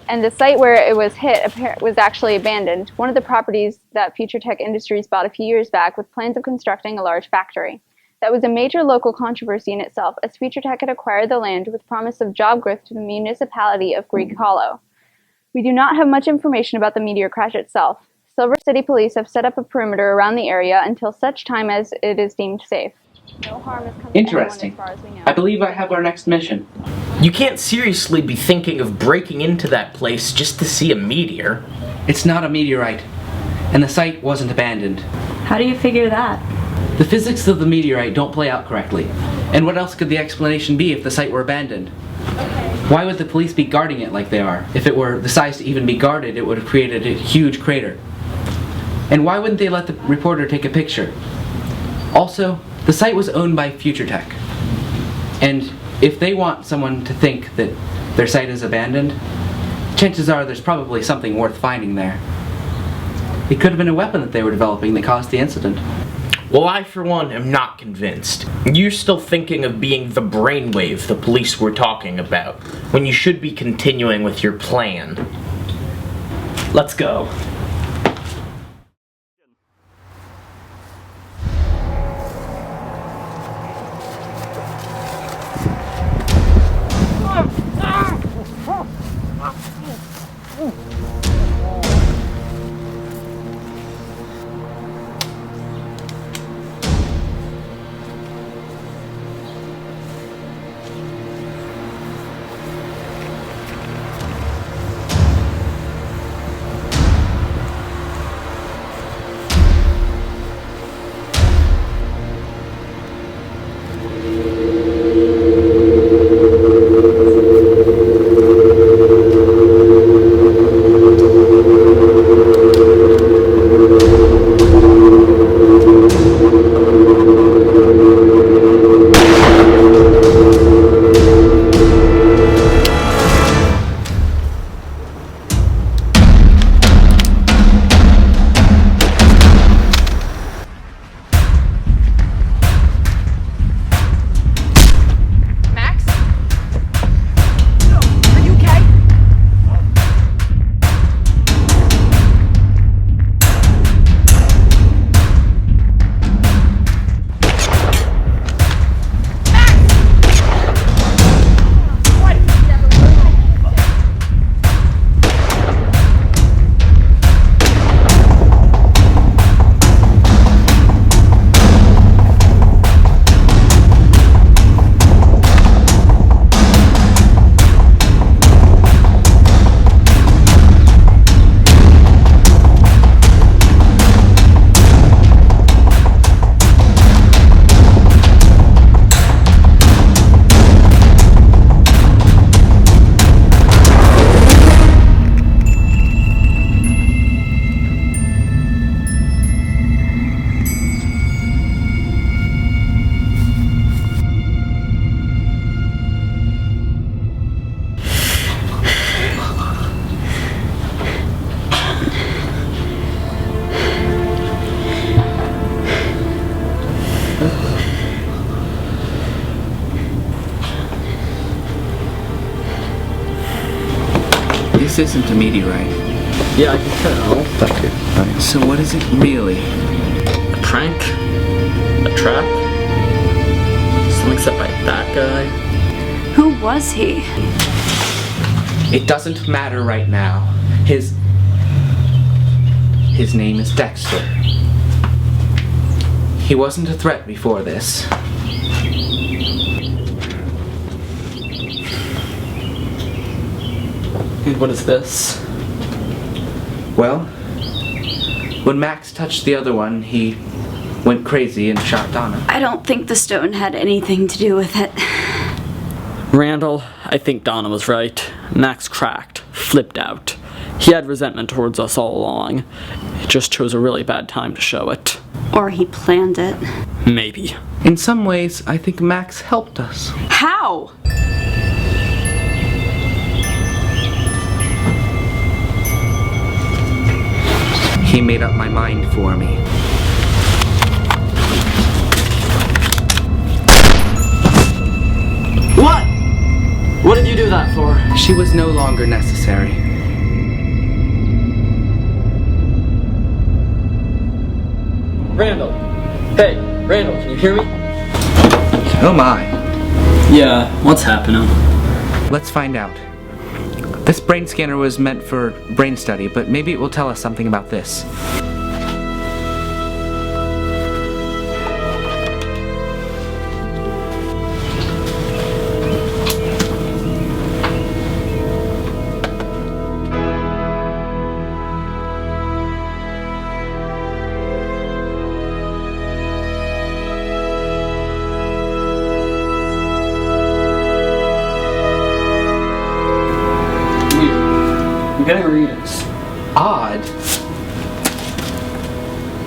[SPEAKER 10] and the site where it was hit was actually abandoned, one of the properties that Future Tech Industries bought a few years back with plans of constructing a large factory. That was a major local controversy in itself, as Future Tech had acquired the land with promise of job growth to the municipality of Greek Hollow. We do not have much information about the meteor crash itself. Silver City Police have set up a perimeter around the area until such time as it is deemed safe. No harm has come to anyone
[SPEAKER 1] Interesting.
[SPEAKER 10] as far as we know.
[SPEAKER 1] I believe I have our next mission.
[SPEAKER 5] You can't seriously be thinking of breaking into that place just to see a meteor.
[SPEAKER 1] It's not a meteorite, and the site wasn't abandoned.
[SPEAKER 4] How do you figure that?
[SPEAKER 1] The physics of the meteorite don't play out correctly. And what else could the explanation be if the site were abandoned? Why would the police be guarding it like they are? If it were the size to even be guarded, it would have created a huge crater. And why wouldn't they let the reporter take a picture? Also, the site was owned by Future Tech. And if they want someone to think that their site is abandoned, chances are there's probably something worth finding there. It could have been a weapon that they were developing that caused the incident.
[SPEAKER 5] Well, I, for one, am not convinced. You're still thinking of being the brainwave the police were talking about, when you should be continuing with your plan. Let's go.
[SPEAKER 1] This isn't a meteorite.
[SPEAKER 2] Yeah, I can tell.
[SPEAKER 1] Thank you. Right. So what is it really?
[SPEAKER 2] A prank? A trap? Something set by that guy?
[SPEAKER 4] Who was he?
[SPEAKER 1] It doesn't matter right now. His name is Dexter. He wasn't a threat before this.
[SPEAKER 2] And what is this?
[SPEAKER 1] Well, when Max touched the other one, he went crazy and shot Donna.
[SPEAKER 4] I don't think the stone had anything to do with it.
[SPEAKER 2] Randall, I think Donna was right. Max cracked, flipped out. He had resentment towards us all along. He just chose a really bad time to show it.
[SPEAKER 4] Or he planned it.
[SPEAKER 2] Maybe.
[SPEAKER 1] In some ways, I think Max helped us.
[SPEAKER 4] How?
[SPEAKER 1] He made up my mind for me.
[SPEAKER 2] What? What did you do that for?
[SPEAKER 1] She was no longer necessary.
[SPEAKER 2] Randall. Hey, Randall, can you hear me?
[SPEAKER 1] Oh my.
[SPEAKER 2] Yeah, what's happening?
[SPEAKER 1] Let's find out. This brain scanner was meant for brain study, but maybe it will tell us something about this.
[SPEAKER 2] Getting readings.
[SPEAKER 1] Odd.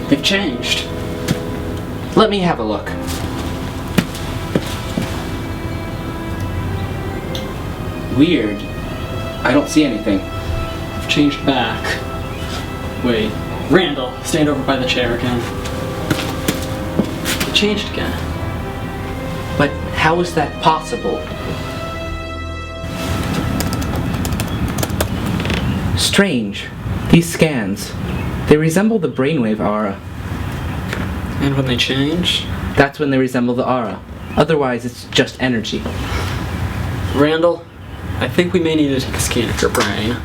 [SPEAKER 2] They've changed.
[SPEAKER 1] Let me have a look. Weird. I don't see anything.
[SPEAKER 2] I've changed back. Wait. Randall, stand over by the chair again. It changed again.
[SPEAKER 1] But how is that possible? Strange. These scans, they resemble the brainwave aura.
[SPEAKER 2] And when they change?
[SPEAKER 1] That's when they resemble the aura. Otherwise, it's just energy.
[SPEAKER 2] Randall, I think we may need to take a scan of your brain.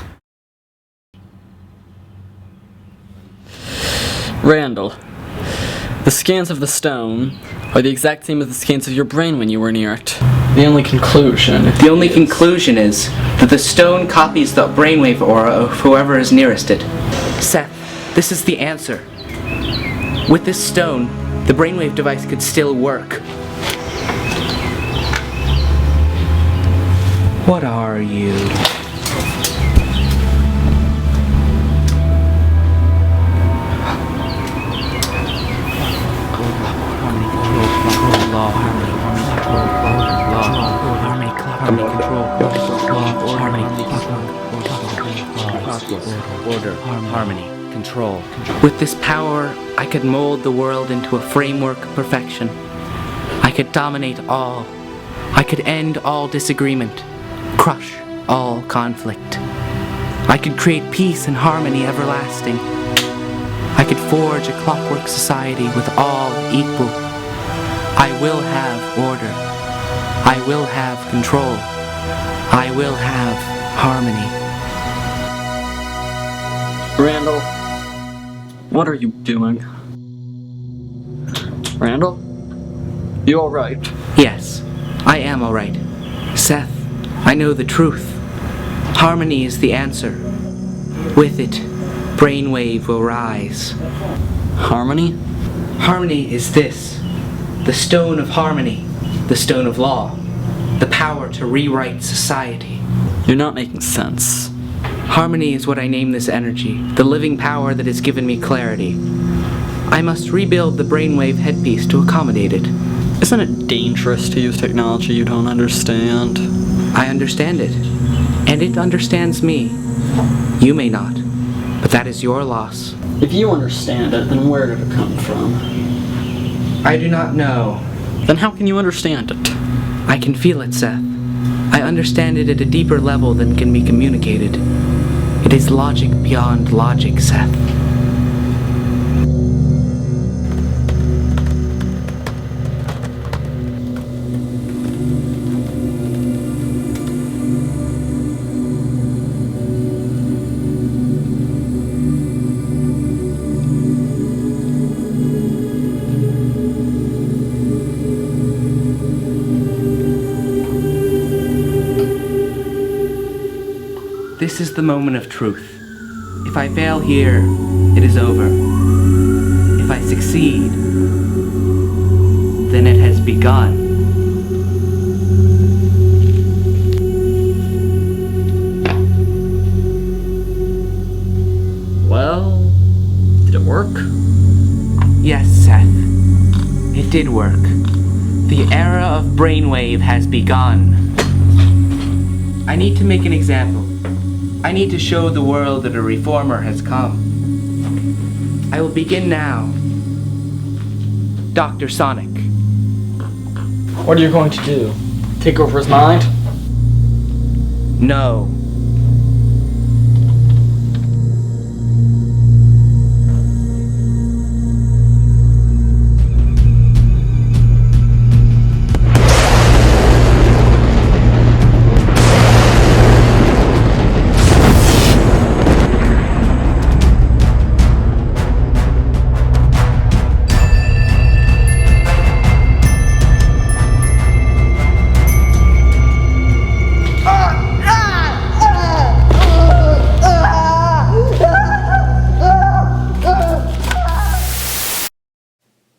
[SPEAKER 2] Randall, the scans of the stone are the exact same as the scans of your brain when you were near it. The only conclusion
[SPEAKER 1] is that the stone copies the brainwave aura of whoever is nearest it. Seth, this is the answer. With this stone, the brainwave device could still work. What are you? Order, harmony, control. With this power, I could mold the world into a framework of perfection. I could dominate all. I could end all disagreement, crush all conflict. I could create peace and harmony everlasting. I could forge a clockwork society with all equal. I will have order. I will have control. I will have harmony.
[SPEAKER 2] Randall, what are you doing? Randall? You alright?
[SPEAKER 1] Yes, I am alright. Seth, I know the truth. Harmony is the answer. With it, brainwave will rise.
[SPEAKER 2] Harmony?
[SPEAKER 1] Harmony is this. The stone of harmony. The stone of law. The power to rewrite society.
[SPEAKER 2] You're not making sense.
[SPEAKER 1] Harmony is what I name this energy, the living power that has given me clarity. I must rebuild the brainwave headpiece to accommodate it.
[SPEAKER 2] Isn't it dangerous to use technology you don't understand?
[SPEAKER 1] I understand it, and it understands me. You may not, but that is your loss.
[SPEAKER 2] If you understand it, then where did it come from?
[SPEAKER 1] I do not know.
[SPEAKER 2] Then how can you understand it?
[SPEAKER 1] I can feel it, Seth. I understand it at a deeper level than can be communicated. It is logic beyond logic, Seth. This is the moment of truth. If I fail here, it is over. If I succeed, then it has begun.
[SPEAKER 2] Well, did it work?
[SPEAKER 1] Yes, Seth. It did work. The era of Brainwave has begun. I need to make an example. I need to show the world that a reformer has come. I will begin now. Dr. Sonic.
[SPEAKER 2] What are you going to do? Take over his mind?
[SPEAKER 1] No.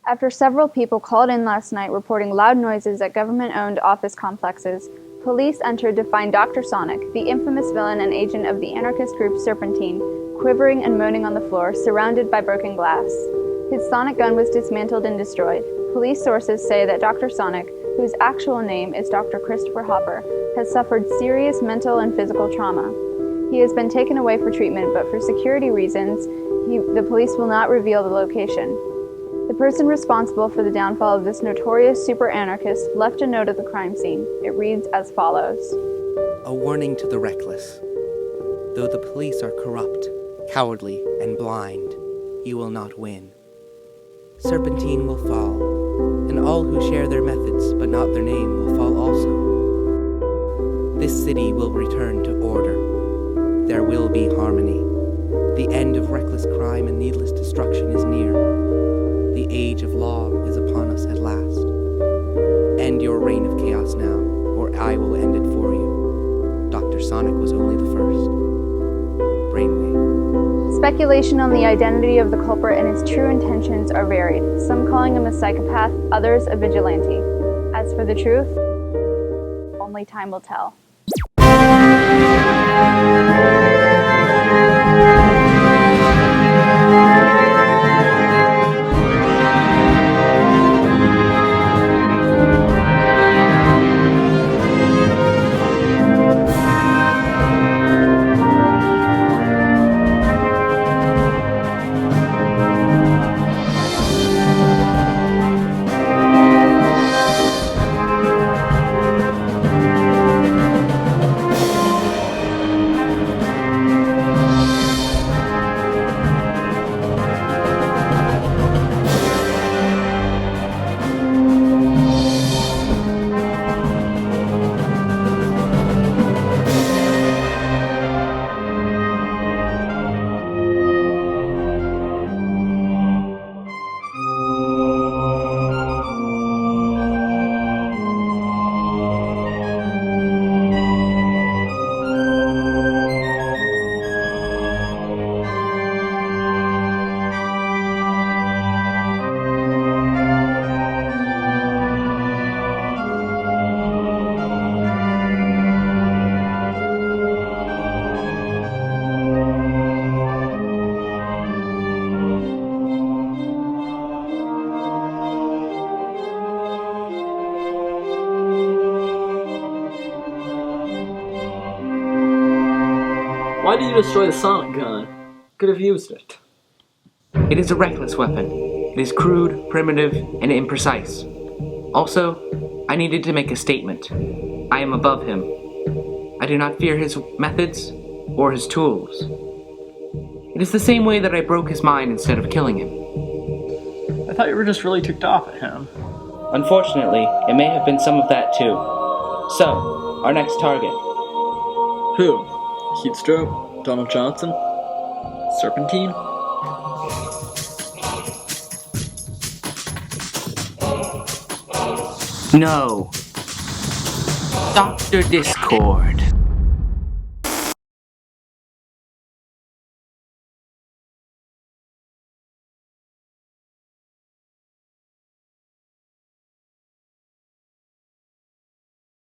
[SPEAKER 10] After several people called in last night reporting loud noises at government-owned office complexes, police entered to find Dr. Sonic, the infamous villain and agent of the anarchist group Serpentine, quivering and moaning on the floor, surrounded by broken glass. His sonic gun was dismantled and destroyed. Police sources say that Dr. Sonic, whose actual name is Dr. Christopher Hopper, has suffered serious mental and physical trauma. He has been taken away for treatment, but for security reasons, the police will not reveal the location. The person responsible for the downfall of this notorious super-anarchist left a note at the crime scene. It reads as follows.
[SPEAKER 1] A warning to the reckless. Though the police are corrupt, cowardly, and blind, you will not win. Serpentine will fall, and all who share their methods but not their name will fall also. This city will return to order. There will be harmony. The end of reckless crime and needless destruction is near. The age of law is upon us at last. End your reign of chaos now, or I will end it for you. Dr. Sonic was only the first. Brainwave.
[SPEAKER 10] Speculation on the identity of the culprit and his true intentions are varied, some calling him a psychopath, others a vigilante. As for the truth, only time will tell.
[SPEAKER 2] Why did you destroy the sonic gun? Could have used it.
[SPEAKER 1] It is a reckless weapon. It is crude, primitive, and imprecise. Also, I needed to make a statement. I am above him. I do not fear his methods or his tools. It is the same way that I broke his mind instead of killing him.
[SPEAKER 2] I thought you were just really ticked off at him.
[SPEAKER 1] Unfortunately, it may have been some of that too. So, our next target.
[SPEAKER 2] Who? Heatstroke? Donald Johnson? Serpentine?
[SPEAKER 1] No. Dr. Discord.